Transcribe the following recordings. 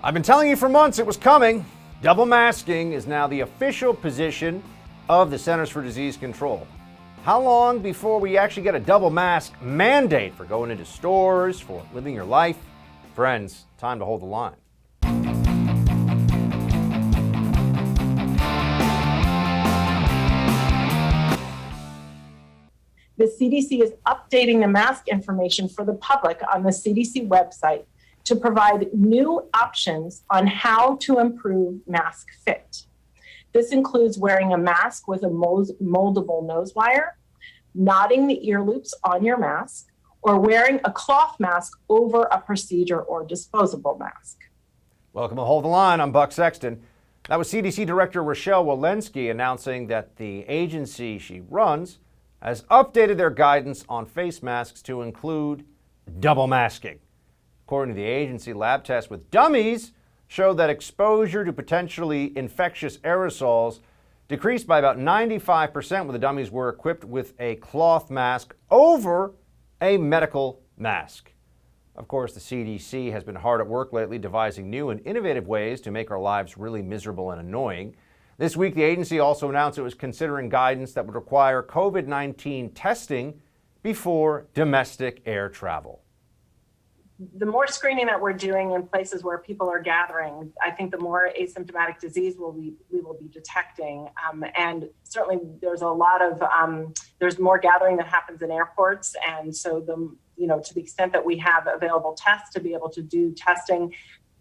I've been telling you for months it was coming. Double masking is now the official position of the Centers for Disease Control. How long before we actually get a double mask mandate for going into stores, for living your life? Friends, time to hold the line. The CDC is updating the mask information for the public on the CDC website to provide new options on how to improve mask fit. This includes wearing a mask with a moldable nose wire, knotting the ear loops on your mask, or wearing a cloth mask over a procedure or disposable mask. Welcome to Hold the Line. I'm Buck Sexton. That was CDC Director Rochelle Walensky announcing that the agency she runs has updated their guidance on face masks to include double masking. According to the agency, lab tests with dummies showed that exposure to potentially infectious aerosols decreased by about 95% when the dummies were equipped with a cloth mask over a medical mask. Of course, the CDC has been hard at work lately devising new and innovative ways to make our lives really miserable and annoying. This week, the agency also announced it was considering guidance that would require COVID-19 testing before domestic air travel. The more screening that we're doing in places where people are gathering, I think the more asymptomatic disease we will be detecting. And certainly there's a lot of, there's more gathering that happens in airports. And so to the extent that we have available tests to be able to do testing,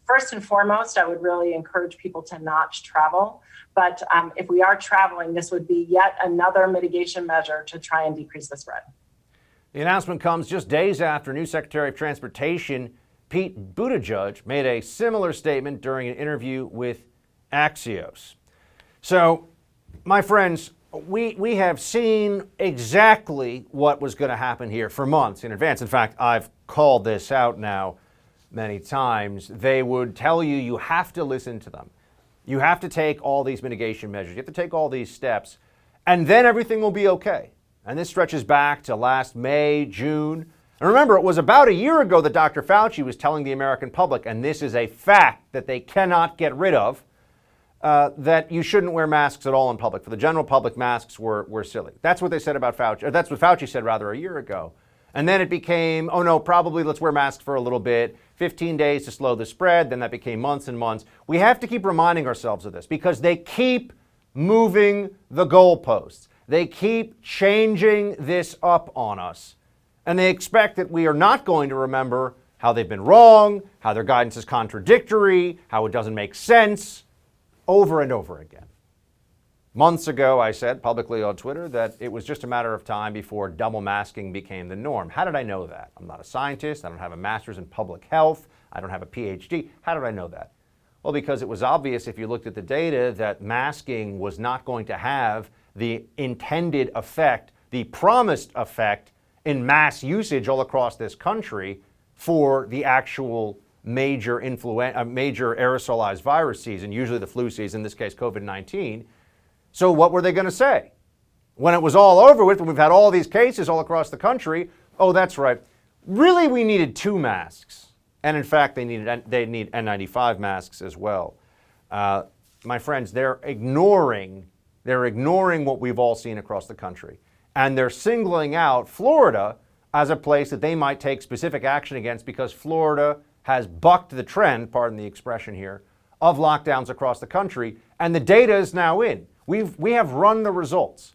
first and foremost, I would really encourage people to not travel. But if we are traveling, this would be yet another mitigation measure to try and decrease the spread. The announcement comes just days after new Secretary of Transportation Pete Buttigieg made a similar statement during an interview with Axios. So, my friends, we have seen exactly what was going to happen here for months in advance. In fact, I've called this out now many times. They would tell you you have to listen to them. You have to take all these mitigation measures. You have to take all these steps, and then everything will be okay. And this stretches back to last May, June. And remember, it was about a year ago that Dr. Fauci was telling the American public, and this is a fact that they cannot get rid of, that you shouldn't wear masks at all in public. For the general public, masks were silly. That's what they said about Fauci, or that's what Fauci said rather a year ago. And then it became, oh no, probably let's wear masks for a little bit, 15 days to slow the spread. Then that became months and months. We have to keep reminding ourselves of this because they keep moving the goalposts. They keep changing this up on us. And they expect that we are not going to remember how they've been wrong, how their guidance is contradictory, how it doesn't make sense, over and over again. Months ago, I said publicly on Twitter that it was just a matter of time before double masking became the norm. How did I know that? I'm not a scientist. I don't have a master's in public health. I don't have a PhD. How did I know that? Well, because it was obvious if you looked at the data that masking was not going to have the intended effect, the promised effect in mass usage all across this country for the actual major aerosolized virus season, usually the flu season, in this case COVID-19. So what were they going to say? When it was all over with, when we've had all these cases all across the country, oh, that's right. Really, we needed 2 masks. And in fact, they need N95 masks as well. My friends, they're ignoring what we've all seen across the country. And they're singling out Florida as a place that they might take specific action against because Florida has bucked the trend, pardon the expression here, of lockdowns across the country. And the data is now in. We have run the results.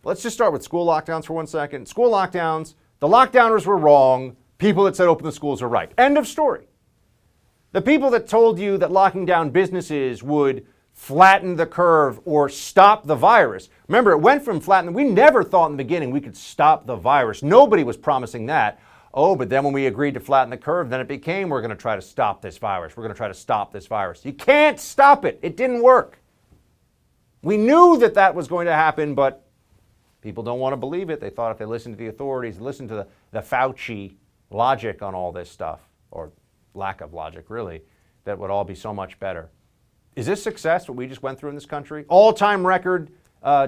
Let's just start with school lockdowns for 1 second. School lockdowns, the lockdowners were wrong. People that said open the schools are right. End of story. The people that told you that locking down businesses would flatten the curve or stop the virus. Remember, it went from flatten. We never thought in the beginning we could stop the virus. Nobody was promising that. Oh, but then when we agreed to flatten the curve, then it became we're going to try to stop this virus. We're going to try to stop this virus. You can't stop it. It didn't work. We knew that that was going to happen, but people don't want to believe it. They thought if they listened to the authorities, listened to the Fauci logic on all this stuff, or lack of logic really, that would all be so much better. Is this success, what we just went through in this country? All-time record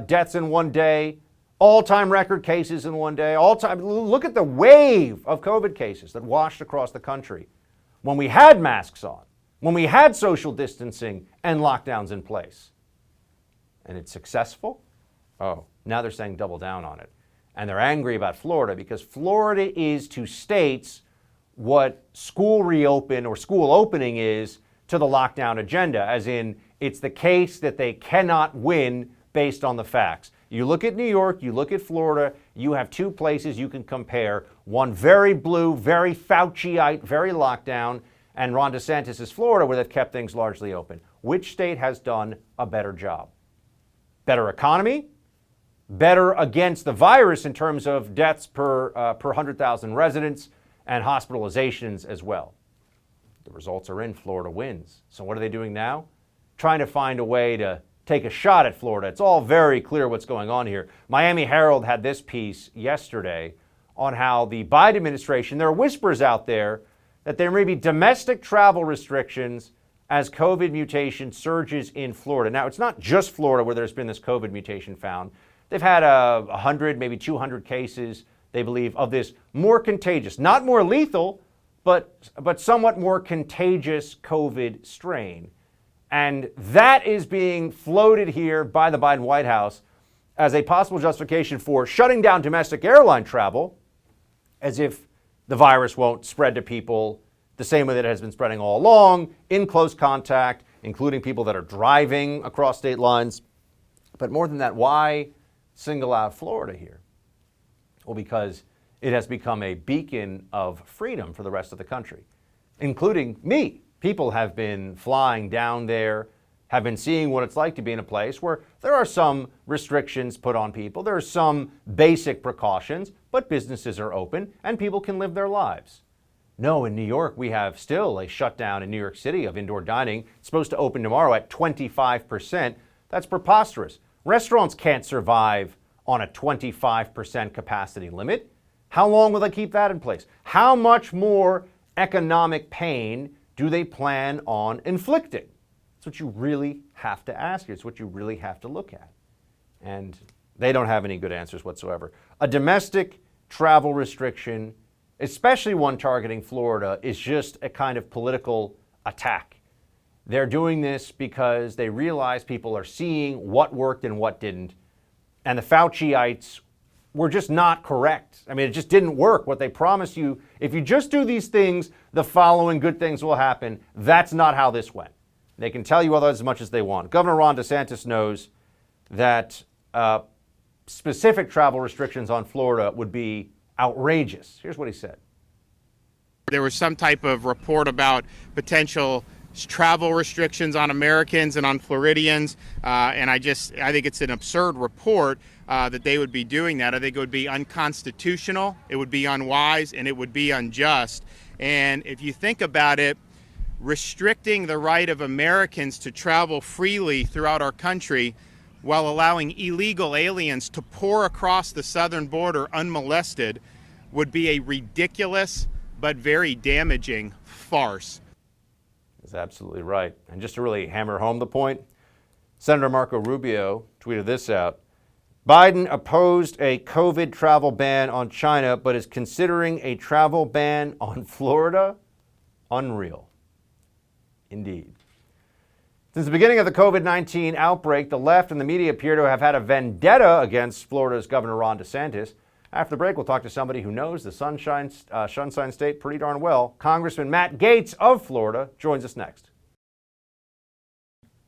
deaths in one day, all-time record cases in one day, look at the wave of COVID cases that washed across the country when we had masks on, when we had social distancing and lockdowns in place. And it's successful? Oh, now they're saying double down on it. And they're angry about Florida because Florida is to states what school reopen or school opening is to the lockdown agenda, as in it's the case that they cannot win based on the facts. You look at New York, you look at Florida, you have two places you can compare. One very blue, very Fauciite, very lockdown, and Ron DeSantis' Florida, where they've kept things largely open. Which state has done a better job? Better economy? Better against the virus in terms of deaths per 100,000 residents and hospitalizations as well. The results are in. Florida wins. So what are they doing now? Trying to find a way to take a shot at Florida. It's all very clear what's going on here. Miami Herald had this piece yesterday on how the Biden administration, there are whispers out there that there may be domestic travel restrictions as COVID mutation surges in Florida. Now, it's not just Florida where there's been this COVID mutation found. They've had 100, maybe 200 cases, they believe, of this more contagious, not more lethal, but somewhat more contagious COVID strain. And that is being floated here by the Biden White House as a possible justification for shutting down domestic airline travel, as if the virus won't spread to people the same way that it has been spreading all along, in close contact, including people that are driving across state lines. But more than that, why single out Florida here? Well, because it has become a beacon of freedom for the rest of the country, including me. People have been flying down there, have been seeing what it's like to be in a place where there are some restrictions put on people. There are some basic precautions, but businesses are open and people can live their lives. No, in New York, we have still a shutdown in New York City of indoor dining. It's supposed to open tomorrow at 25%. That's preposterous. Restaurants can't survive on a 25% capacity limit. How long will they keep that in place? How much more economic pain do they plan on inflicting? It's what you really have to ask. It's what you really have to look at. And they don't have any good answers whatsoever. A domestic travel restriction, especially one targeting Florida, is just a kind of political attack. They're doing this because they realize people are seeing what worked and what didn't. And the Fauciites were just not correct. I mean, it just didn't work. What they promised you, if you just do these things, the following good things will happen. That's not how this went. They can tell you otherwise as much as they want. Governor Ron DeSantis knows that specific travel restrictions on Florida would be outrageous. Here's what he said. There was some type of report about potential travel restrictions on Americans and on Floridians, and I think it's an absurd report that they would be doing that. I think it would be unconstitutional, it would be unwise, and it would be unjust. And if you think about it, restricting the right of Americans to travel freely throughout our country while allowing illegal aliens to pour across the southern border unmolested would be a ridiculous but very damaging farce. That's absolutely right. And just to really hammer home the point, Senator Marco Rubio tweeted this out. Biden opposed a COVID travel ban on China, but is considering a travel ban on Florida? Unreal. Indeed. Since the beginning of the COVID-19 outbreak, the left and the media appear to have had a vendetta against Florida's Governor Ron DeSantis. After the break, we'll talk to somebody who knows the Sunshine State pretty darn well. Congressman Matt Gaetz of Florida joins us next.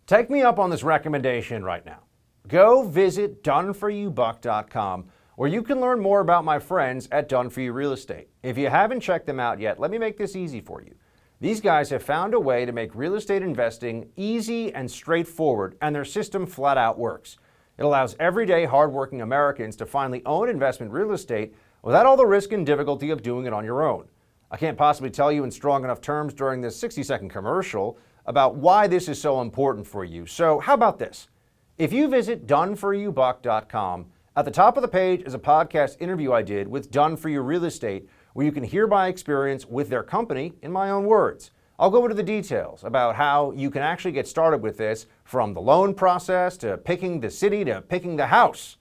Take me up on this recommendation right now. Go visit doneforyoubuck.com, where you can learn more about my friends at Done For You Real Estate. If you haven't checked them out yet, let me make this easy for you. These guys have found a way to make real estate investing easy and straightforward, and their system flat out works. It allows everyday, hardworking Americans to finally own investment real estate without all the risk and difficulty of doing it on your own. I can't possibly tell you in strong enough terms during this 60-second commercial about why this is so important for you. So how about this? If you visit doneforyoubuck.com, at the top of the page is a podcast interview I did with Done For You Real Estate, where you can hear my experience with their company in my own words. I'll go into the details about how you can actually get started with this, from the loan process to picking the city to picking the house.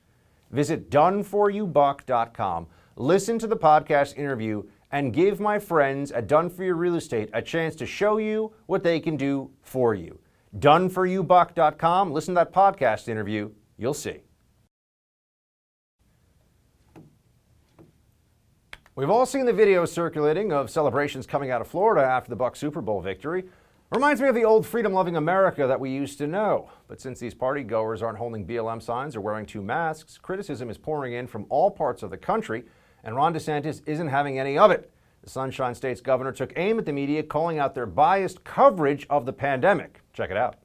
Visit doneforyoubuck.com, listen to the podcast interview, and give my friends at Done For You Real Estate a chance to show you what they can do for you. DoneForYouBuck.com. Listen to that podcast interview. You'll see. We've all seen the videos circulating of celebrations coming out of Florida after the Bucs Super Bowl victory. Reminds me of the old freedom-loving America that we used to know. But since these party goers aren't holding BLM signs or wearing 2 masks, criticism is pouring in from all parts of the country, and Ron DeSantis isn't having any of it. The Sunshine State's governor took aim at the media, calling out their biased coverage of the pandemic. Check it out.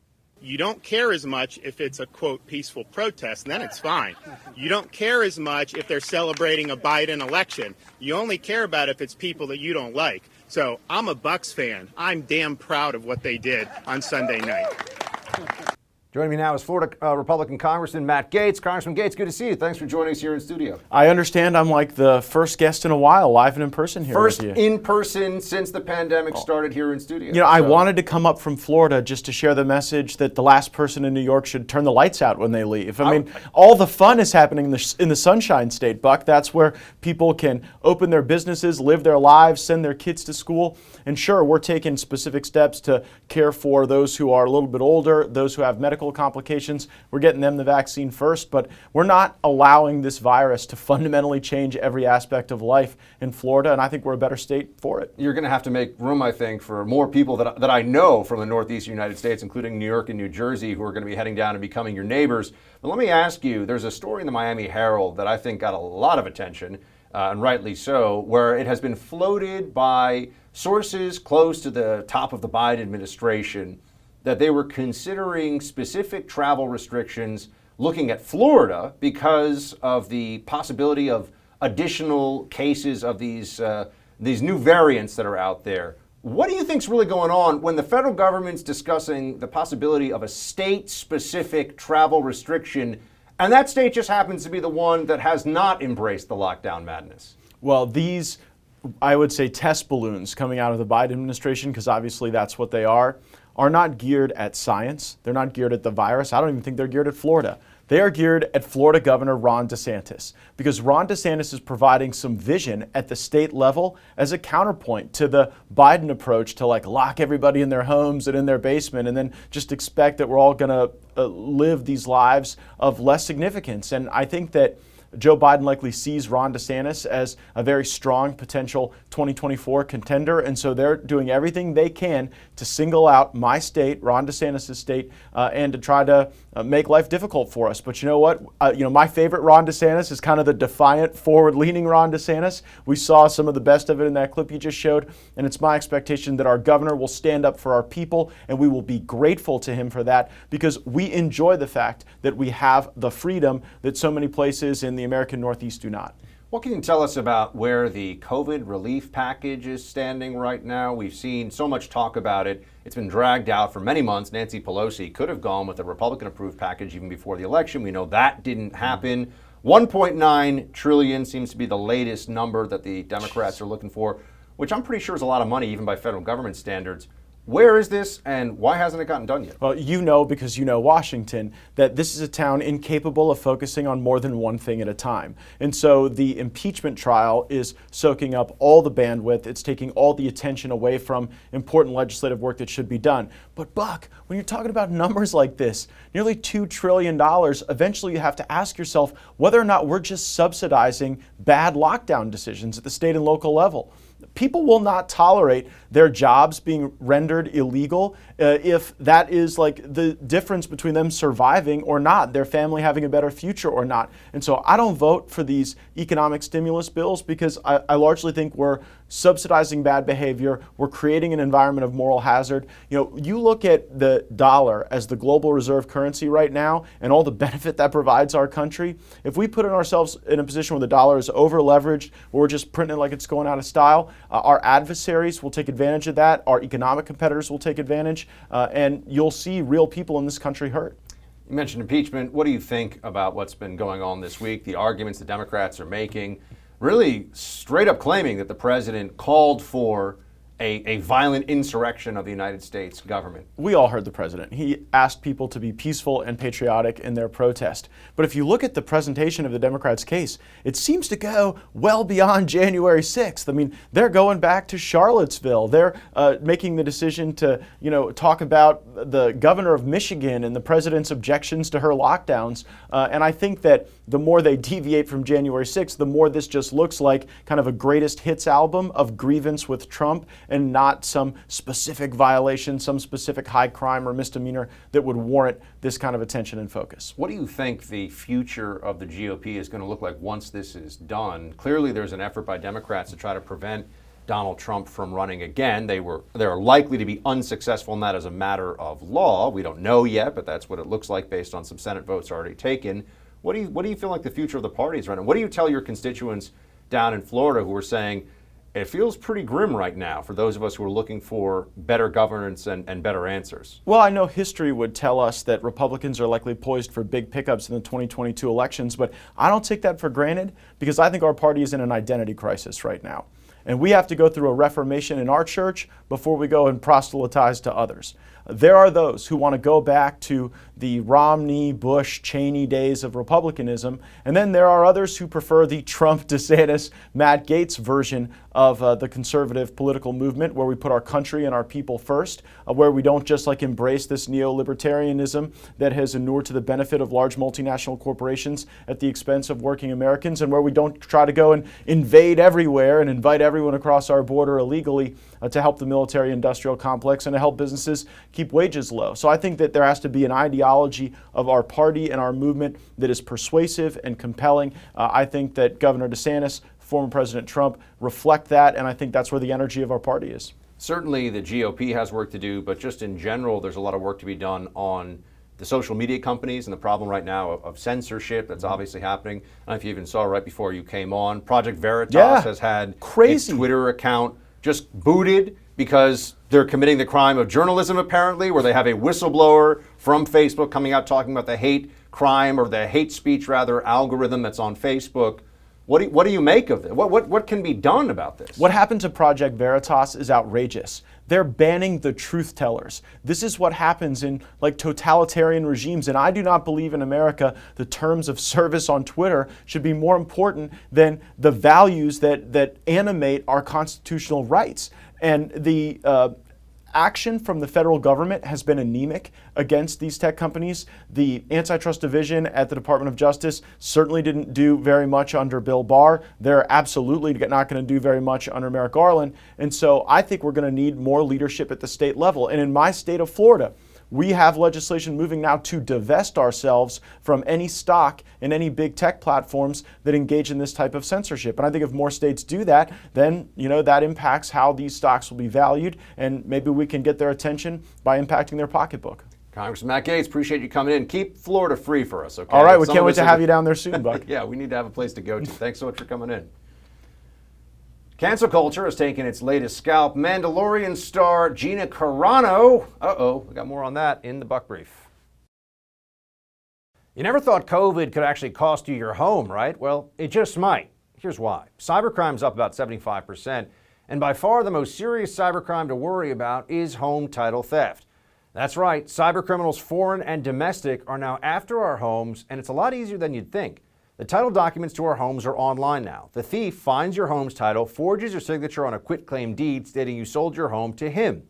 You don't care as much if it's a, quote, peaceful protest, and then it's fine. You don't care as much if they're celebrating a Biden election. You only care about if it's people that you don't like. So I'm a Bucs fan. I'm damn proud of what they did on Sunday night. Joining me now is Florida Republican Congressman Matt Gaetz. Congressman Gaetz, good to see you. Thanks for joining us here in studio. I understand I'm like the first guest in a while, live and in person here First with you. in person since the pandemic started here in studio. You know, I wanted to come up from Florida just to share the message that the last person in New York should turn the lights out when they leave. I mean, all the fun is happening in the Sunshine State, Buck. That's where people can open their businesses, live their lives, send their kids to school. And sure, we're taking specific steps to care for those who are a little bit older, those who have medical complications. We're getting them the vaccine first, but we're not allowing this virus to fundamentally change every aspect of life in Florida, and I think we're a better state for it. You're going to have to make room, I think, for more people that I know from the Northeastern United States, including New York and New Jersey, who are going to be heading down and becoming your neighbors. But let me ask you, there's a story in the Miami Herald that I think got a lot of attention, and rightly so, where it has been floated by sources close to the top of the Biden administration that they were considering specific travel restrictions looking at Florida because of the possibility of additional cases of these new variants that are out there. What do you think's really going on when the federal government's discussing the possibility of a state-specific travel restriction, and that state just happens to be the one that has not embraced the lockdown madness? Well, these, I would say, test balloons coming out of the Biden administration, because obviously that's what they are not geared at science. They're not geared at the virus. I don't even think they're geared at Florida. They are geared at Florida Governor Ron DeSantis, because Ron DeSantis is providing some vision at the state level as a counterpoint to the Biden approach to lock everybody in their homes and in their basement and then just expect that we're all going to live these lives of less significance. And I think that Joe Biden likely sees Ron DeSantis as a very strong potential 2024 contender, and so they're doing everything they can to single out my state, Ron DeSantis' state, and to try to make life difficult for us. But you know what? My favorite Ron DeSantis is kind of the defiant, forward-leaning Ron DeSantis. We saw some of the best of it in that clip you just showed, and it's my expectation that our governor will stand up for our people, and we will be grateful to him for that, because we enjoy the fact that we have the freedom that so many places in the American Northeast do not. What can you tell us about where the COVID relief package is standing right now? We've seen so much talk about it. It's been dragged out for many months. Nancy Pelosi could have gone with a Republican-approved package even before the election. We know that didn't happen. 1.9 trillion seems to be the latest number that the Democrats are looking for, which I'm pretty sure is a lot of money even by federal government standards. Where is this, and why hasn't it gotten done yet? Well, you know, because you know Washington, that this is a town incapable of focusing on more than one thing at a time. And so the impeachment trial is soaking up all the bandwidth. It's taking all the attention away from important legislative work that should be done. But Buck, when you're talking about numbers like this, nearly $2 trillion, eventually you have to ask yourself whether or not we're just subsidizing bad lockdown decisions at the state and local level. People will not tolerate their jobs being rendered illegal if that is the difference between them surviving or not, their family having a better future or not. And so I don't vote for these economic stimulus bills because I largely think we're subsidizing bad behavior. We're creating an environment of moral hazard. You look at the dollar as the global reserve currency right now and all the benefit that provides our country. If we put ourselves in a position where the dollar is over leveraged, where we're just printing it like it's going out of style, our adversaries will take advantage of that. Our economic competitors will take advantage, and you'll see real people in this country hurt. You mentioned impeachment. What do you think about what's been going on this week? The arguments the Democrats are making, really straight up claiming that the president called for a violent insurrection of the United States government. We all heard the president. He asked people to be peaceful and patriotic in their protest. But if you look at the presentation of the Democrats' case, it seems to go well beyond January 6th. I mean, they're going back to Charlottesville. They're making the decision to, talk about the governor of Michigan and the president's objections to her lockdowns. And I think that the more they deviate from January 6th, the more this just looks like kind of a greatest hits album of grievance with Trump and not some specific violation, some specific high crime or misdemeanor that would warrant this kind of attention and focus. What do you think the future of the GOP is going to look like once this is done? Clearly, there's an effort by Democrats to try to prevent Donald Trump from running again. They're likely to be unsuccessful in that as a matter of law. We don't know yet, but that's what it looks like based on some Senate votes already taken. What do you feel like the future of the party is right now? What do you tell your constituents down in Florida who are saying, it feels pretty grim right now for those of us who are looking for better governance and better answers? Well, I know history would tell us that Republicans are likely poised for big pickups in the 2022 elections, but I don't take that for granted because I think our party is in an identity crisis right now. And we have to go through a reformation in our church before we go and proselytize to others. There are those who want to go back to the Romney, Bush, Cheney days of Republicanism, and then there are others who prefer the Trump, DeSantis, Matt Gaetz version of the conservative political movement, where we put our country and our people first, where we don't just embrace this neo-libertarianism that has inured to the benefit of large multinational corporations at the expense of working Americans, and where we don't try to go and invade everywhere and invite everyone across our border illegally to help the military-industrial complex and to help businesses keep wages low. So I think that there has to be an ideology of our party and our movement that is persuasive and compelling. I think that Governor DeSantis, former President Trump reflect that, and I think that's where the energy of our party is. Certainly the GOP has work to do, but just in general, there's a lot of work to be done on the social media companies and the problem right now of censorship that's obviously happening. I don't know if you even saw right before you came on, Project Veritas has had its Twitter account just booted because they're committing the crime of journalism, apparently, where they have a whistleblower from Facebook coming out talking about the hate crime, or the hate speech, rather, algorithm that's on Facebook. What do you make of it? What can be done about this? What happened to Project Veritas is outrageous. They're banning the truth tellers. This is what happens in totalitarian regimes, and I do not believe in America the terms of service on Twitter should be more important than the values that animate our constitutional rights. And the action from the federal government has been anemic against these tech companies. The antitrust division at the Department of Justice certainly didn't do very much under Bill Barr. They're absolutely not going to do very much under Merrick Garland. And so I think we're going to need more leadership at the state level. And in my state of Florida, we have legislation moving now to divest ourselves from any stock in any big tech platforms that engage in this type of censorship. And I think if more states do that, then that impacts how these stocks will be valued, and maybe we can get their attention by impacting their pocketbook. Congressman Matt Gaetz, appreciate you coming in. Keep Florida free for us, okay? All right, we can't wait to have you down there soon, Buck. Yeah, we need to have a place to go to. Thanks so much for coming in. Cancel culture has taken its latest scalp. Mandalorian star Gina Carano. We got more on that in the Buck Brief. You never thought COVID could actually cost you your home, right? Well, it just might. Here's why. Cybercrime's up about 75%, and by far the most serious cybercrime to worry about is home title theft. That's right, cybercriminals foreign and domestic are now after our homes, and it's a lot easier than you'd think. The title documents to our homes are online now. The thief finds your home's title, forges your signature on a quitclaim deed stating you sold your home to him.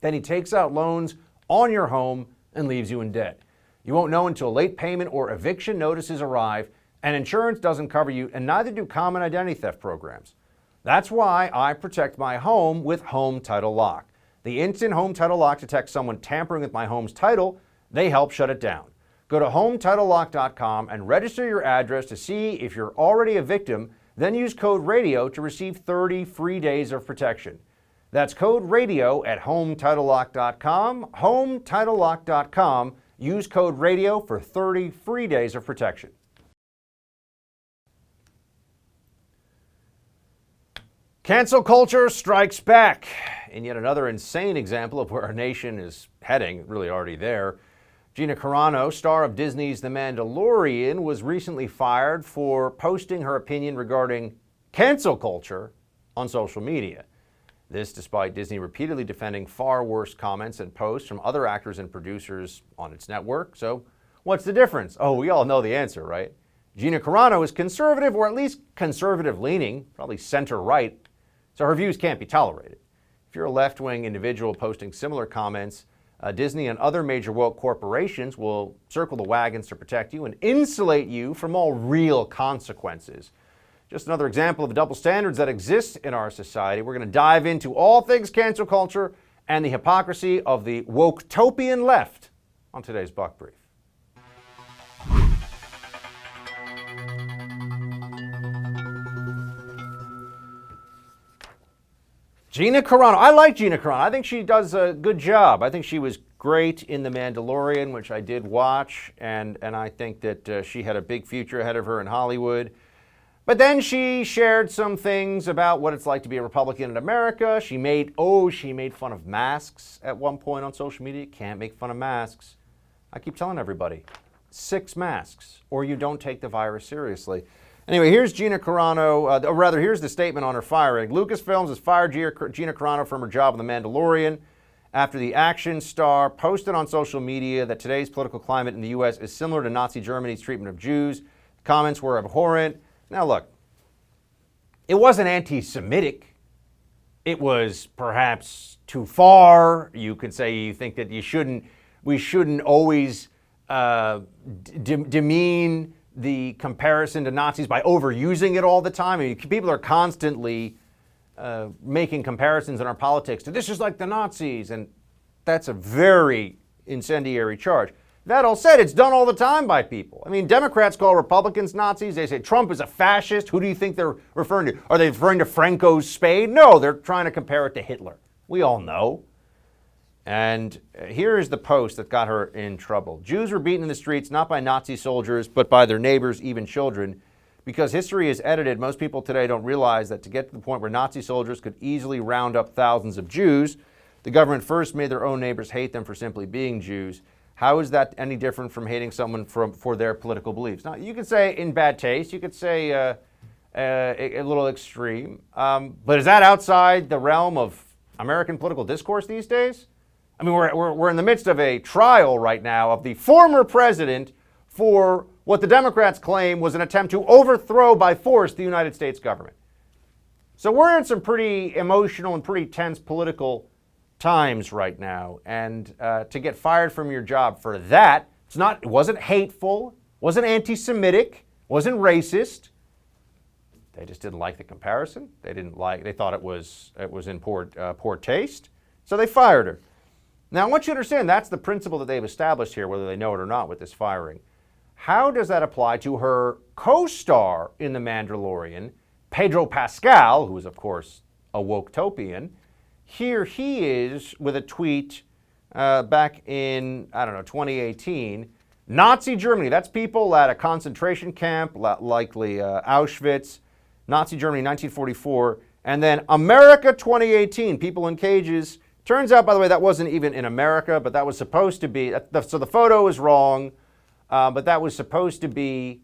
Then he takes out loans on your home and leaves you in debt. You won't know until late payment or eviction notices arrive, and insurance doesn't cover you, and neither do common identity theft programs. That's why I protect my home with Home Title Lock. The instant Home Title Lock detects someone tampering with my home's title, they help shut it down. Go to HometitleLock.com and register your address to see if you're already a victim, then use code RADIO to receive 30 free days of protection. That's code RADIO at HometitleLock.com, HometitleLock.com. Use code RADIO for 30 free days of protection. Cancel culture strikes back. In yet another insane example of where our nation is heading, really already there, Gina Carano, star of Disney's The Mandalorian, was recently fired for posting her opinion regarding cancel culture on social media. This despite Disney repeatedly defending far worse comments and posts from other actors and producers on its network. So what's the difference? Oh, we all know the answer, right? Gina Carano is conservative, or at least conservative-leaning, probably center-right, so her views can't be tolerated. If you're a left-wing individual posting similar comments, Disney and other major woke corporations will circle the wagons to protect you and insulate you from all real consequences. Just another example of the double standards that exist in our society. We're going to dive into all things cancel culture and the hypocrisy of the woke-topian left on today's Buck Brief. Gina Carano. I like Gina Carano. I think she does a good job. I think she was great in The Mandalorian, which I did watch, and I think that she had a big future ahead of her in Hollywood. But then she shared some things about what it's like to be a Republican in America. She made fun of masks at one point on social media. Can't make fun of masks. I keep telling everybody, 6 masks, or you don't take the virus seriously. Anyway, here's Gina Carano, or rather, here's the statement on her firing. Lucasfilms has fired Gina Carano from her job on The Mandalorian after the action star posted on social media that today's political climate in the U.S. is similar to Nazi Germany's treatment of Jews. The comments were abhorrent. Now look, it wasn't anti-Semitic. It was perhaps too far. You could say you think that we shouldn't always demean the comparison to Nazis by overusing it all the time. I mean, people are constantly making comparisons in our politics to this is like the Nazis, and that's a very incendiary charge. That all said, it's done all the time by people. I mean, Democrats call Republicans Nazis. They say Trump is a fascist. Who do you think they're referring to? Are they referring to Franco's spade? No, they're trying to compare it to Hitler. We all know. And here is the post that got her in trouble. Jews were beaten in the streets not by Nazi soldiers, but by their neighbors, even children. Because history is edited, most people today don't realize that to get to the point where Nazi soldiers could easily round up thousands of Jews, the government first made their own neighbors hate them for simply being Jews. How is that any different from hating someone for their political beliefs? Now, you could say in bad taste, you could say a little extreme, but is that outside the realm of American political discourse these days? I mean, we're in the midst of a trial right now of the former president for what the Democrats claim was an attempt to overthrow by force the United States government. So we're in some pretty emotional and pretty tense political times right now, and to get fired from your job for that, it wasn't hateful, wasn't anti-Semitic, wasn't racist. They just didn't like the comparison. They thought it was in poor taste, so they fired her. Now, I want you to understand that's the principle that they've established here, whether they know it or not, with this firing. How does that apply to her co-star in The Mandalorian, Pedro Pascal, who is, of course, a woke-topian? Here he is with a tweet back in, 2018. Nazi Germany, that's people at a concentration camp, likely Auschwitz, Nazi Germany 1944, and then America 2018, people in cages. Turns out, by the way, that wasn't even in America, but that was supposed to be, so the photo is wrong, but that was supposed to be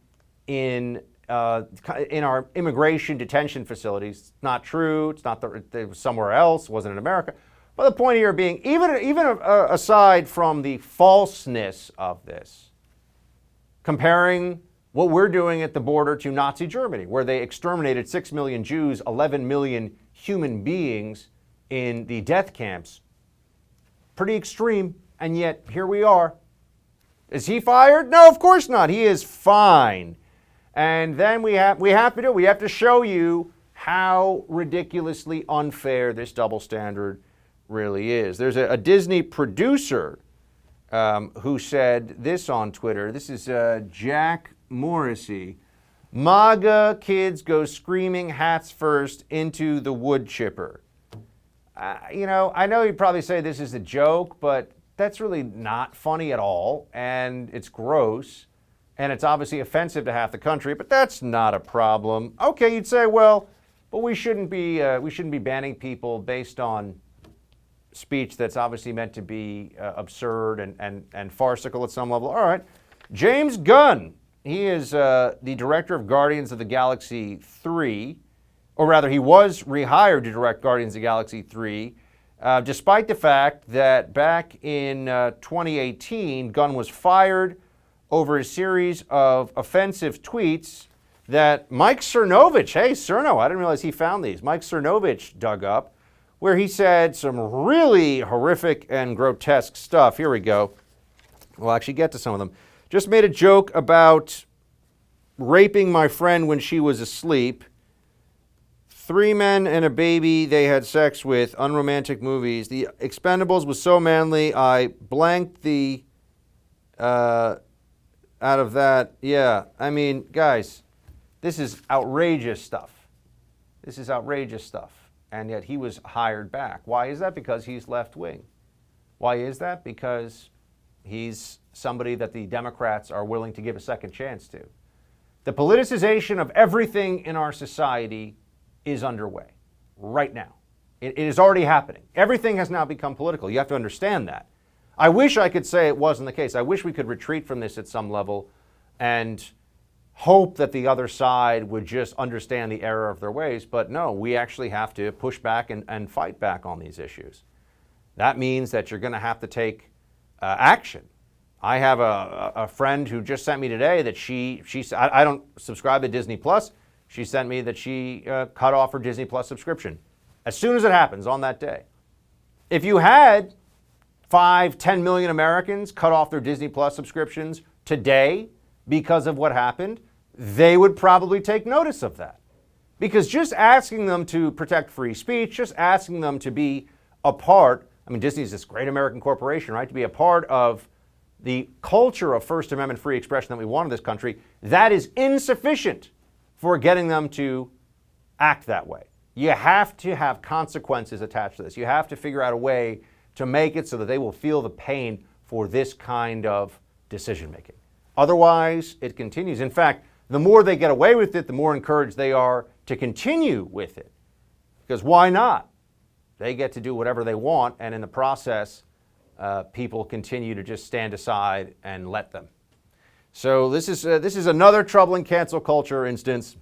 in our immigration detention facilities. It's not true. It's not it was somewhere else. It wasn't in America. But the point here being, even aside from the falseness of this, comparing what we're doing at the border to Nazi Germany, where they exterminated 6 million Jews, 11 million human beings in the death camps, pretty extreme, and yet here we are. Is he fired? No, of course not. He is fine. And then we have to show you how ridiculously unfair this double standard really is. There's a Disney producer who said this on Twitter. This is Jack Morrissey. MAGA kids go screaming hats first into the wood chipper. I know you'd probably say this is a joke, but that's really not funny at all, and it's gross. And it's obviously offensive to half the country, but that's not a problem. Okay, you'd say, well, but we shouldn't be banning people based on speech that's obviously meant to be absurd and farcical at some level. All right, James Gunn, he is the director of Guardians of the Galaxy 3. or rather he was rehired to direct Guardians of the Galaxy 3, despite the fact that back in 2018, Gunn was fired over a series of offensive tweets that Mike Cernovich, hey Cerno, I didn't realize he found these, Mike Cernovich dug up, where he said some really horrific and grotesque stuff. Here we go. We'll actually get to some of them. Just made a joke about raping my friend when she was asleep. 3 men and a baby they had sex with, unromantic movies. The Expendables was so manly, I blanked the out of that. Yeah, I mean, guys, this is outrageous stuff. This is outrageous stuff. And yet he was hired back. Why is that? Because he's left wing. Why is that? Because he's somebody that the Democrats are willing to give a second chance to. The politicization of everything in our society is underway right now. It is already happening. Everything has now become political. You have to understand that. I wish I could say it wasn't the case. I wish we could retreat from this at some level and hope that the other side would just understand the error of their ways. But no, we actually have to push back and fight back on these issues. That means that you're going to have to take action. I have a friend who just sent me today that I don't subscribe to Disney Plus. She sent me that she cut off her Disney Plus subscription as soon as it happens on that day. If you had 5-10 million Americans cut off their Disney Plus subscriptions today because of what happened, they would probably take notice of that. Because just asking them to protect free speech, just asking them to be a part, I mean, Disney is this great American corporation, right? To be a part of the culture of First Amendment free expression that we want in this country, that is insufficient for getting them to act that way. You have to have consequences attached to this. You have to figure out a way to make it so that they will feel the pain for this kind of decision making. Otherwise, it continues. In fact, the more they get away with it, the more encouraged they are to continue with it. Because why not? They get to do whatever they want, and in the process, people continue to just stand aside and let them. So this is another troubling cancel culture instance,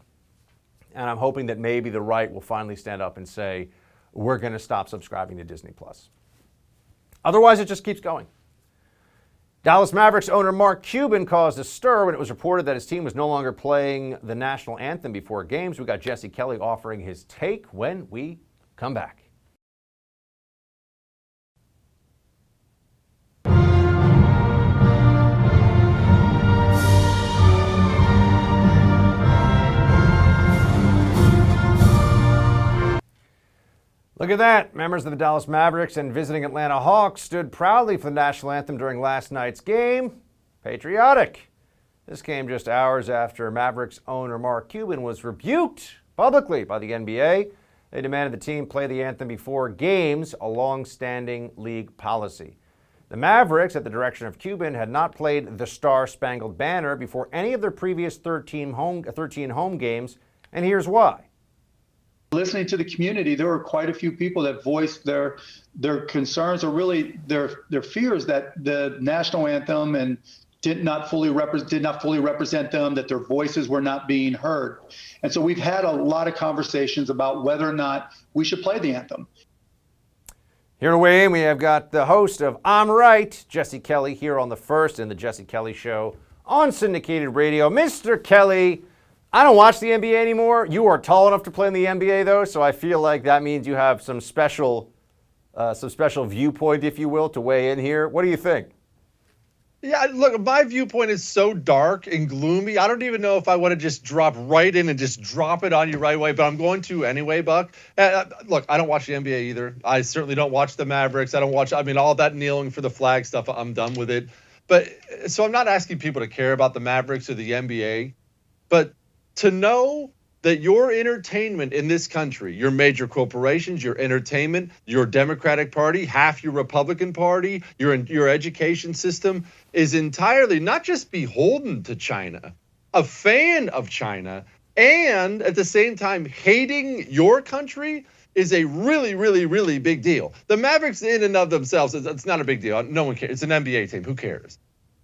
and I'm hoping that maybe the right will finally stand up and say, we're going to stop subscribing to Disney Plus. Otherwise, it just keeps going. Dallas Mavericks owner Mark Cuban caused a stir when it was reported that his team was no longer playing the national anthem before games. We got Jesse Kelly offering his take when we come back. Look at that. Members of the Dallas Mavericks and visiting Atlanta Hawks stood proudly for the national anthem during last night's game. Patriotic. This came just hours after Mavericks owner Mark Cuban was rebuked publicly by the NBA. They demanded the team play the anthem before games, a long-standing league policy. The Mavericks, at the direction of Cuban, had not played the Star-Spangled Banner before any of their previous 13 home games, and here's why. Listening to the community, there were quite a few people that voiced their concerns, or really their fears that the national anthem and did not fully represent them, that their voices were not being heard. And so we've had a lot of conversations about whether or not we should play the anthem. Here to weigh in, we have got the host of I'm Right, Jesse Kelly, here on the First in the Jesse Kelly Show on syndicated radio. Mr. Kelly, I don't watch the NBA anymore. You are tall enough to play in the NBA, though, so I feel like that means you have some special viewpoint, if you will, to weigh in here. What do you think? Yeah, look, my viewpoint is so dark and gloomy. I don't even know if I want to just drop right in and just drop it on you right away, but I'm going to anyway, Buck. Look, I don't watch the NBA either. I certainly don't watch the Mavericks. All that kneeling for the flag stuff, I'm done with it. But so I'm not asking people to care about the Mavericks or the NBA, but to know that your entertainment in this country, your major corporations, your entertainment, your Democratic Party, half your Republican Party, your education system is entirely not just beholden to China, a fan of China, and at the same time hating your country is a really, really, really big deal. The Mavericks in and of themselves, it's not a big deal. No one cares. It's an NBA team. Who cares?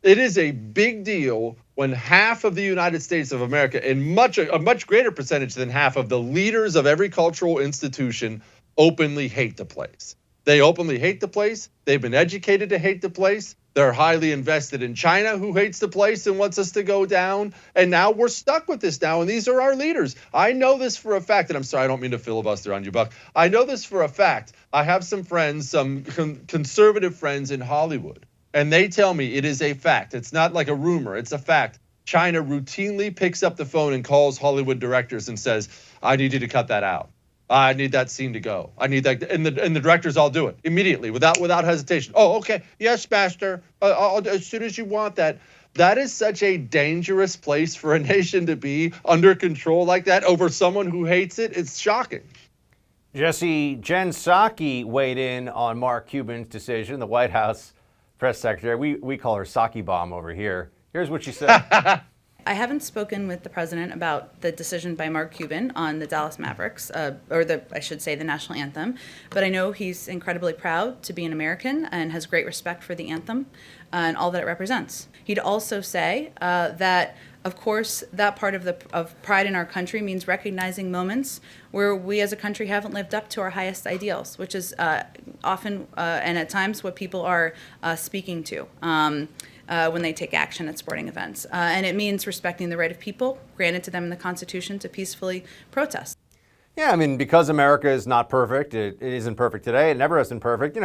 It is a big deal when half of the United States of America, and a much greater percentage than half of the leaders of every cultural institution, openly hate the place. They openly hate the place. They've been educated to hate the place. They're highly invested in China, who hates the place and wants us to go down. And now we're stuck with this now. And these are our leaders. I know this for a fact. And I'm sorry, I don't mean to filibuster on you, Buck. I know this for a fact. I have some friends, some conservative friends in Hollywood. And they tell me it is a fact. It's not like a rumor. It's a fact. China routinely picks up the phone and calls Hollywood directors and says, I need you to cut that out. I need that scene to go. I need that. And the directors all do it immediately without hesitation. Oh, okay. Yes, master. As soon as you want that. That is such a dangerous place for a nation to be under control like that over someone who hates it. It's shocking. Jesse, Jen Psaki weighed in on Mark Cuban's decision, the White House press secretary. We call her Psaki Bomb over here. Here's what she said. I haven't spoken with the president about the decision by Mark Cuban on the Dallas Mavericks, I should say the national anthem, but I know he's incredibly proud to be an American and has great respect for the anthem and all that it represents. He'd also say that, of course, that part of pride in our country means recognizing moments where we as a country haven't lived up to our highest ideals, which is often and at times what people are speaking to. When they take action at sporting events. And it means respecting the right of people granted to them in the Constitution to peacefully protest. Yeah, I mean, because America is not perfect, it isn't perfect today, it never has been perfect,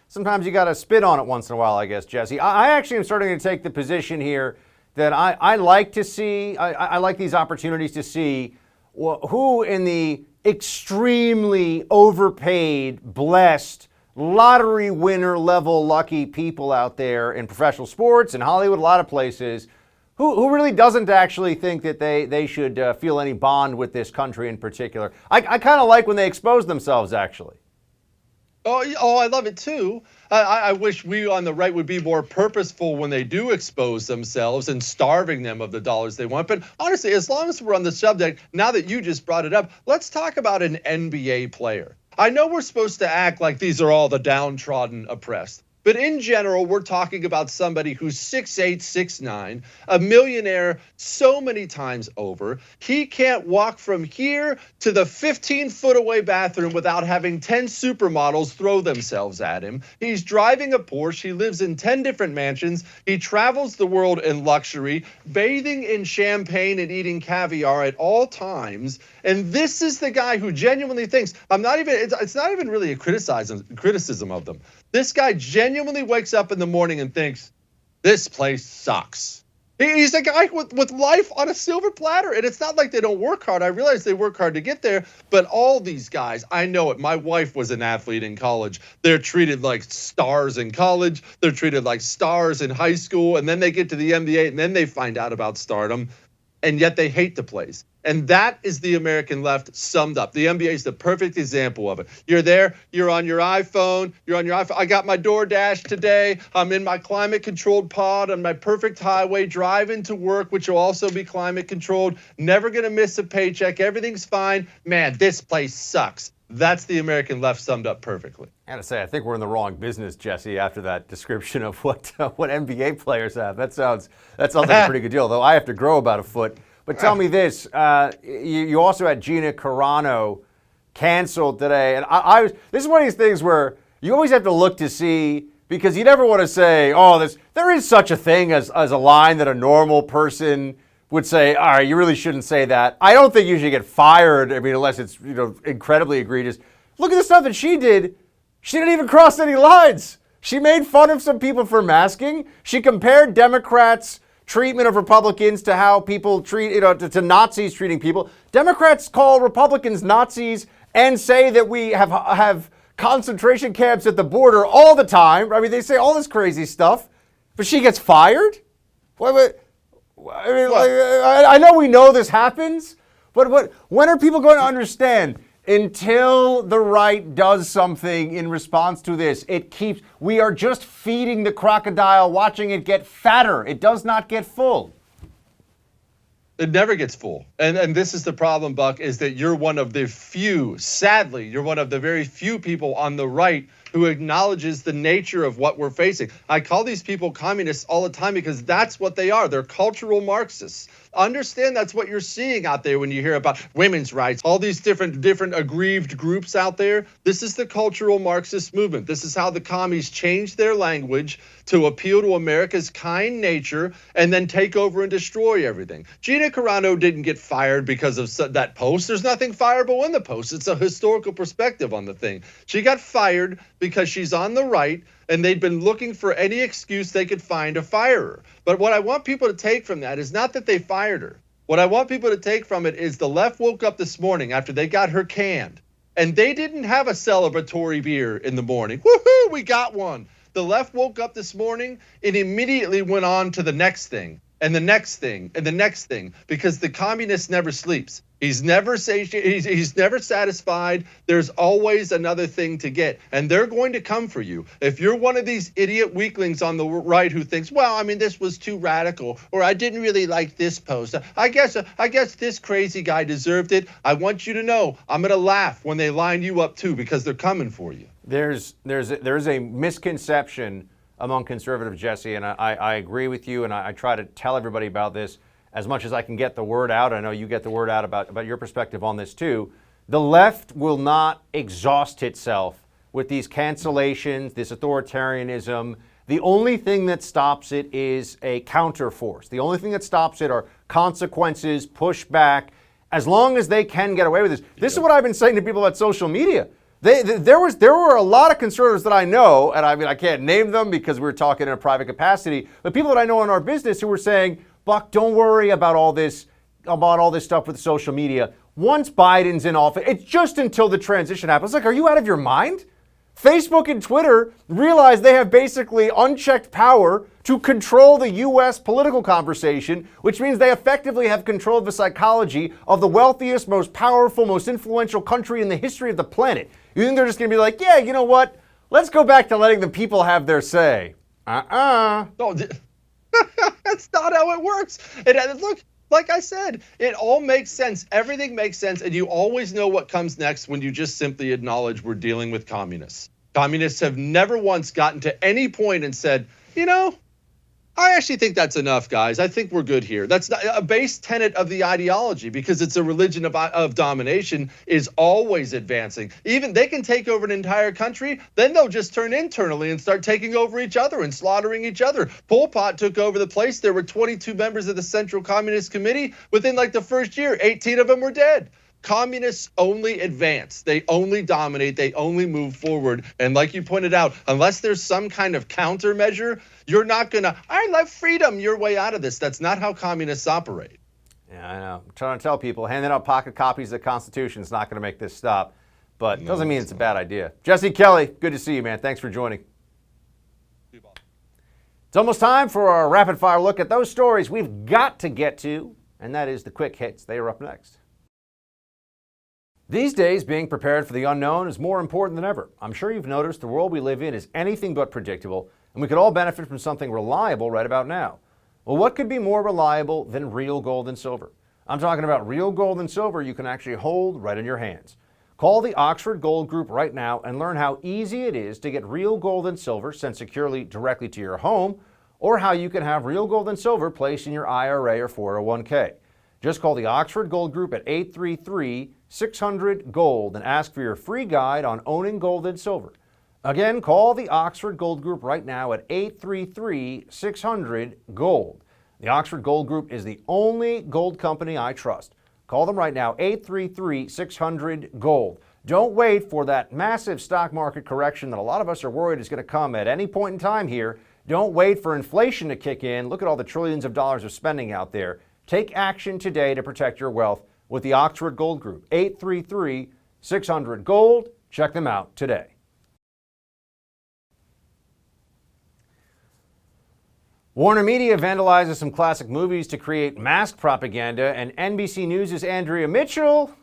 sometimes you got to spit on it once in a while, I guess, Jesse. I actually am starting to take the position here that I like to see, I like these opportunities to see who in the extremely overpaid, blessed, lottery winner level lucky people out there in professional sports and Hollywood, a lot of places, who really doesn't actually think that they should feel any bond with this country in particular. I kind of like when they expose themselves, actually. Oh, I love it too. I wish we on the right would be more purposeful when they do expose themselves and starving them of the dollars they want. But honestly, as long as we're on the subject, now that you just brought it up, let's talk about an NBA player. I know we're supposed to act like these are all the downtrodden oppressed, but in general, we're talking about somebody who's 6'8", 6'9", a millionaire so many times over. He can't walk from here to the 15-foot away bathroom without having 10 supermodels throw themselves at him. He's driving a Porsche. He lives in 10 different mansions. He travels the world in luxury, bathing in champagne and eating caviar at all times. And this is the guy who genuinely thinks, it's not even really a criticism of them. This guy genuinely wakes up in the morning and thinks, this place sucks. He's a guy with life on a silver platter. And it's not like they don't work hard. I realize they work hard to get there. But all these guys, I know it. My wife was an athlete in college. They're treated like stars in college. They're treated like stars in high school. And then they get to the NBA and then they find out about stardom. And yet they hate the place. And that is the American left summed up. The NBA is the perfect example of it. You're there, you're on your iPhone, I got my DoorDash today. I'm in my climate controlled pod on my perfect highway, driving to work, which will also be climate controlled. Never gonna miss a paycheck. Everything's fine. Man, this place sucks. That's the American left summed up perfectly. I gotta say, I think we're in the wrong business, Jesse, after that description of what NBA players have. That sounds like a pretty good deal, though I have to grow about a foot. But tell me this, you also had Gina Carano canceled today. And this is one of these things where you always have to look to see, because you never want to say, there is such a thing as a line that a normal person would say, all right, you really shouldn't say that. I don't think you should get fired, unless it's incredibly egregious. Look at the stuff that she did. She didn't even cross any lines. She made fun of some people for masking. She compared Democrats' treatment of Republicans to how people treat, to Nazis treating people. Democrats call Republicans Nazis and say that we have concentration camps at the border all the time. They say all this crazy stuff, but she gets fired? I know we know this happens, but when are people going to understand? Until the right does something in response to this, we are just feeding the crocodile, watching it get fatter. It does not get full. It never gets full. And this is the problem, Buck, is that you're one of the few, sadly, you're one of the very few people on the right who acknowledges the nature of what we're facing. I call these people communists all the time because that's what they are. They're cultural Marxists. Understand that's what you're seeing out there when you hear about women's rights, all these different aggrieved groups out there. This is the cultural Marxist movement. This is how the commies change their language to appeal to America's kind nature and then take over and destroy everything. Gina Carano didn't get fired because of that post. There's nothing fireable in the post. It's a historical perspective on the thing. She got fired because she's on the right, and they'd been looking for any excuse they could find to fire her. But what I want people to take from that is not that they fired her. What I want people to take from it is the left woke up this morning after they got her canned, and they didn't have a celebratory beer in the morning. Woohoo, we got one. The left woke up this morning and immediately went on to the next thing and the next thing and the next thing, because the communist never sleeps. He's never satisfied. There's always another thing to get, and they're going to come for you. If you're one of these idiot weaklings on the right who thinks, well, I mean, this was too radical, or I didn't really like this post. I guess this crazy guy deserved it. I want you to know I'm going to laugh when they line you up too, because they're coming for you. There's a misconception among conservatives, Jesse, and I agree with you, and I try to tell everybody about this as much as I can get the word out. I know you get the word out about your perspective on this too. The left will not exhaust itself with these cancellations, this authoritarianism. The only thing that stops it is a counterforce. The only thing that stops it are consequences, pushback, as long as they can get away with this. This is what I've been saying to people about social media. There were a lot of conservatives that I know, and I mean, I can't name them because we were talking in a private capacity, but people that I know in our business who were saying, Buck, don't worry about all this stuff with social media. Once Biden's in office, it's just until the transition happens. Like, are you out of your mind? Facebook and Twitter realize they have basically unchecked power to control the U.S. political conversation, which means they effectively have control of the psychology of the wealthiest, most powerful, most influential country in the history of the planet. You think they're just going to be like, yeah, you know what? Let's go back to letting the people have their say. No, that's not how it works. Look, like I said, it all makes sense. Everything makes sense. And you always know what comes next when you just simply acknowledge we're dealing with communists. Communists have never once gotten to any point and said, you know, I actually think that's enough, guys. I think we're good here. That's not a base tenet of the ideology, because it's a religion of domination is always advancing. Even they can take over an entire country, then they'll just turn internally and start taking over each other and slaughtering each other. Pol Pot took over the place. There were 22 members of the Central Communist Committee. Within like the first year, 18 of them were dead. Communists only advance. They only dominate. They only move forward. And like you pointed out, unless there's some kind of countermeasure, you're not going to, I love freedom, your way out of this. That's not how communists operate. Yeah, I know. I'm trying to tell people, handing out pocket copies of the Constitution is not going to make this stop. But it doesn't mean it's a bad idea. Jesse Kelly, good to see you, man. Thanks for joining. It's almost time for our rapid fire look at those stories we've got to get to, and that is the quick hits. They are up next. These days, being prepared for the unknown is more important than ever. I'm sure you've noticed the world we live in is anything but predictable, and we could all benefit from something reliable right about now. Well, what could be more reliable than real gold and silver? I'm talking about real gold and silver you can actually hold right in your hands. Call the Oxford Gold Group right now and learn how easy it is to get real gold and silver sent securely directly to your home, or how you can have real gold and silver placed in your IRA or 401k. Just call the Oxford Gold Group at 833-600-GOLD and ask for your free guide on owning gold and silver. Again, call the Oxford Gold Group right now at 833-600-GOLD. The Oxford Gold Group is the only gold company I trust. Call them right now, 833-600-GOLD. Don't wait for that massive stock market correction that a lot of us are worried is going to come at any point in time here. Don't wait for inflation to kick in. Look at all the trillions of dollars of spending out there. Take action today to protect your wealth with the Oxford Gold Group. 833-600-GOLD. Check them out today. Warner Media vandalizes some classic movies to create mask propaganda, and NBC News' Andrea Mitchell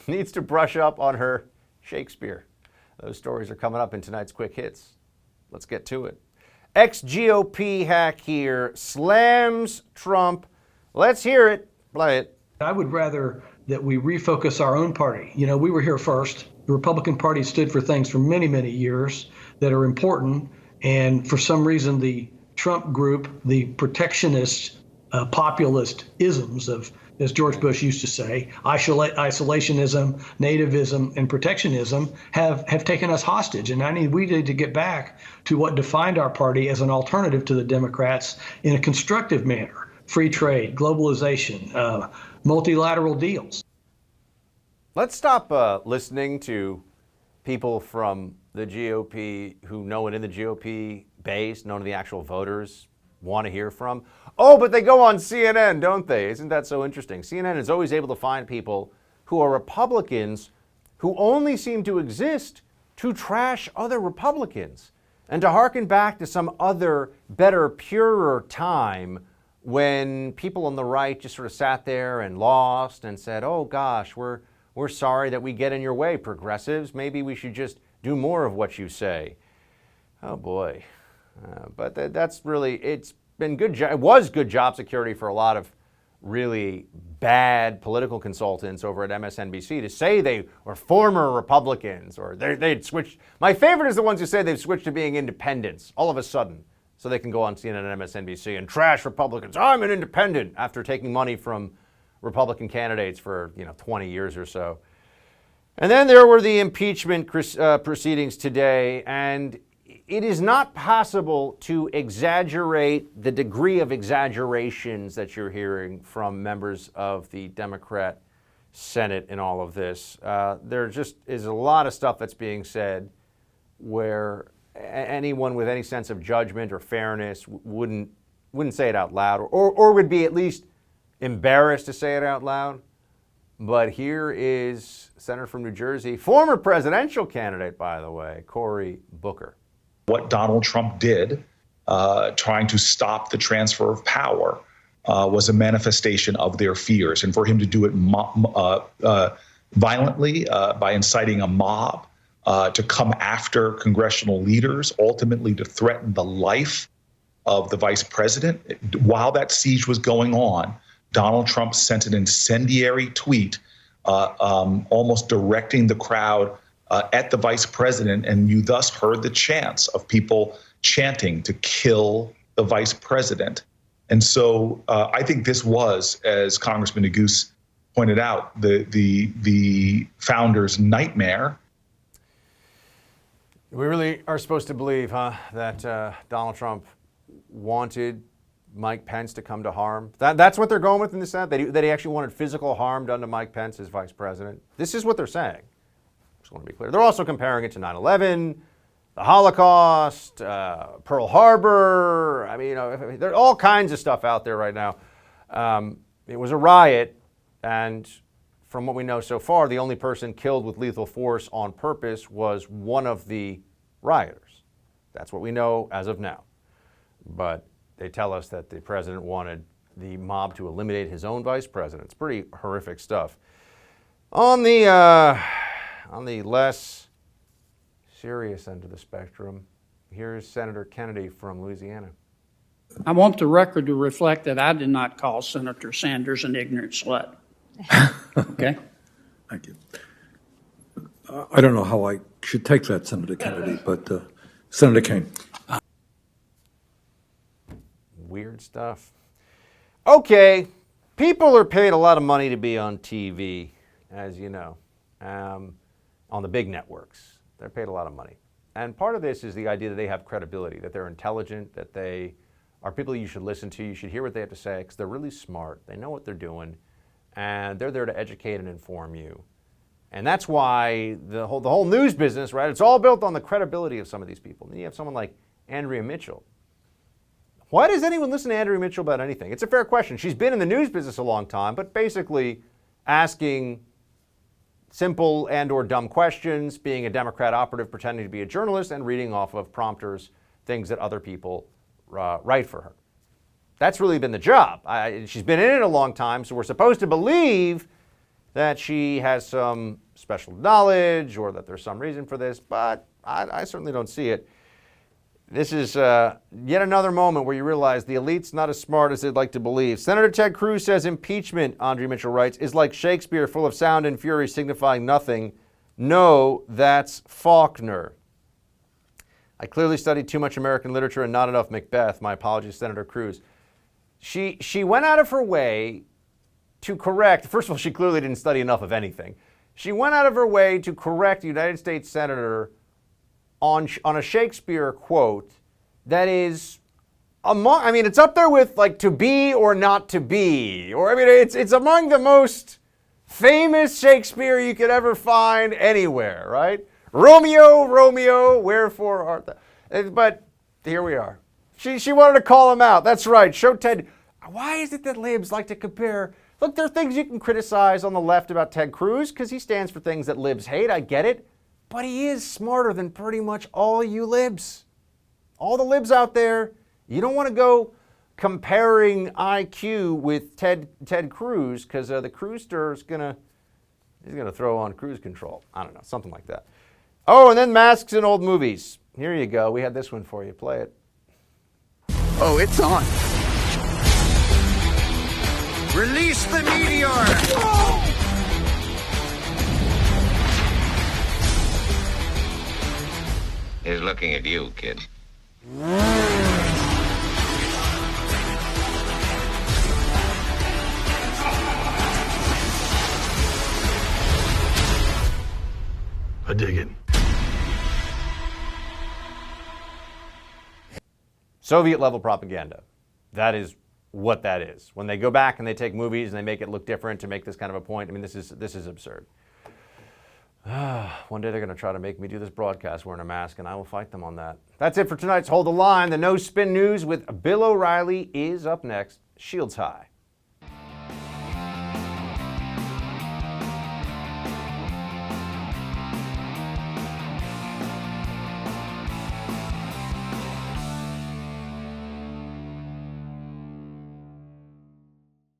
needs to brush up on her Shakespeare. Those stories are coming up in tonight's Quick Hits. Let's get to it. Ex-GOP hack here slams Trump. Let's hear it. Play it. I would rather that we refocus our own party. You know, we were here first. The Republican Party stood for things for many, many years that are important. And for some reason, the Trump group, the protectionist, populist isms of, as George Bush used to say, isolationism, nativism, and protectionism have taken us hostage. And we need to get back to what defined our party as an alternative to the Democrats in a constructive manner: free trade, globalization, multilateral deals. Let's stop listening to people from the GOP who know it in the GOP base, none of the actual voters want to hear from. Oh, but they go on CNN, don't they? Isn't that so interesting? CNN is always able to find people who are Republicans who only seem to exist to trash other Republicans and to hearken back to some other, better, purer time when people on the right just sort of sat there and lost and said, oh gosh, we're sorry that we get in your way, progressives. Maybe we should just do more of what you say. Oh boy. But that's really, it's been good. It was good job security for a lot of really bad political consultants over at MSNBC to say they were former Republicans or they'd switched. My favorite is the ones who say they've switched to being independents all of a sudden so they can go on CNN and MSNBC and trash Republicans. I'm an independent after taking money from Republican candidates for 20 years or so. And then there were the impeachment proceedings today, and it is not possible to exaggerate the degree of exaggerations that you're hearing from members of the Democrat Senate in all of this. There just is a lot of stuff that's being said where anyone with any sense of judgment or fairness wouldn't say it out loud or would be at least embarrassed to say it out loud. But here is Senator from New Jersey, former presidential candidate, by the way, Cory Booker. What Donald Trump did, trying to stop the transfer of power, was a manifestation of their fears. And for him to do it violently by inciting a mob to come after congressional leaders, ultimately to threaten the life of the vice president, while that siege was going on, Donald Trump sent an incendiary tweet almost directing the crowd at the vice president, and you thus heard the chants of people chanting to kill the vice president. And so I think this was, as Congressman Neguse pointed out, the founder's nightmare. We really are supposed to believe, that Donald Trump wanted Mike Pence to come to harm? That's what they're going with in the Senate? That he actually wanted physical harm done to Mike Pence as vice president? This is what they're saying. Just want to be clear. They're also comparing it to 9/11, the Holocaust, Pearl Harbor. I mean, there's all kinds of stuff out there right now. It was a riot, and from what we know so far, the only person killed with lethal force on purpose was one of the rioters. That's what we know as of now. But they tell us that the president wanted the mob to eliminate his own vice president. It's pretty horrific stuff. On the less serious end of the spectrum, here's Senator Kennedy from Louisiana. I want the record to reflect that I did not call Senator Sanders an ignorant slut. Okay? Thank you. I don't know how I should take that, Senator Kennedy, but Senator Kaine. Weird stuff. Okay, people are paid a lot of money to be on TV, as you know, on the big networks. They're paid a lot of money. And part of this is the idea that they have credibility, that they're intelligent, that they are people you should listen to. You should hear what they have to say because they're really smart. They know what they're doing, and they're there to educate and inform you. And that's why the whole news business, right? It's all built on the credibility of some of these people. And you have someone like Andrea Mitchell. Why does anyone listen to Andrea Mitchell about anything? It's a fair question. She's been in the news business a long time, but basically asking simple and or dumb questions, being a Democrat operative, pretending to be a journalist, and reading off of prompters, things that other people write for her. That's really been the job. She's been in it a long time, so we're supposed to believe that she has some special knowledge or that there's some reason for this, but I certainly don't see it. This is yet another moment where you realize the elite's not as smart as they'd like to believe. Senator Ted Cruz says impeachment, Andrea Mitchell writes, is like Shakespeare, full of sound and fury, signifying nothing No, that's Faulkner. I clearly studied too much American literature and not enough Macbeth. My apologies, Senator Cruz. She went out of her way to correct, first of all, she clearly didn't study enough of anything. She went out of her way to correct a United States Senator on a Shakespeare quote that is it's up there with like to be or not to be. Or it's among the most famous Shakespeare you could ever find anywhere, right? Romeo, Romeo, wherefore art thou? But here we are. She wanted to call him out. That's right. Show Ted. Why is it that libs like to compare? Look, there are things you can criticize on the left about Ted Cruz because he stands for things that libs hate. I get it. But he is smarter than pretty much all you libs. All the libs out there. You don't want to go comparing IQ with Ted Cruz because the Cruzster is gonna throw on cruise control. I don't know, something like that. Oh, and then masks in old movies. Here you go. We had this one for you. Play it. Oh, it's on. Release the meteor! Oh! He's looking at you, kid. I dig it. Soviet level propaganda. That is what that is. When they go back and they take movies and they make it look different to make this kind of a point, I mean, this is absurd. One day they're going to try to make me do this broadcast wearing a mask, and I will fight them on that. That's it for tonight's Hold the Line. The No Spin News with Bill O'Reilly is up next. Shields high.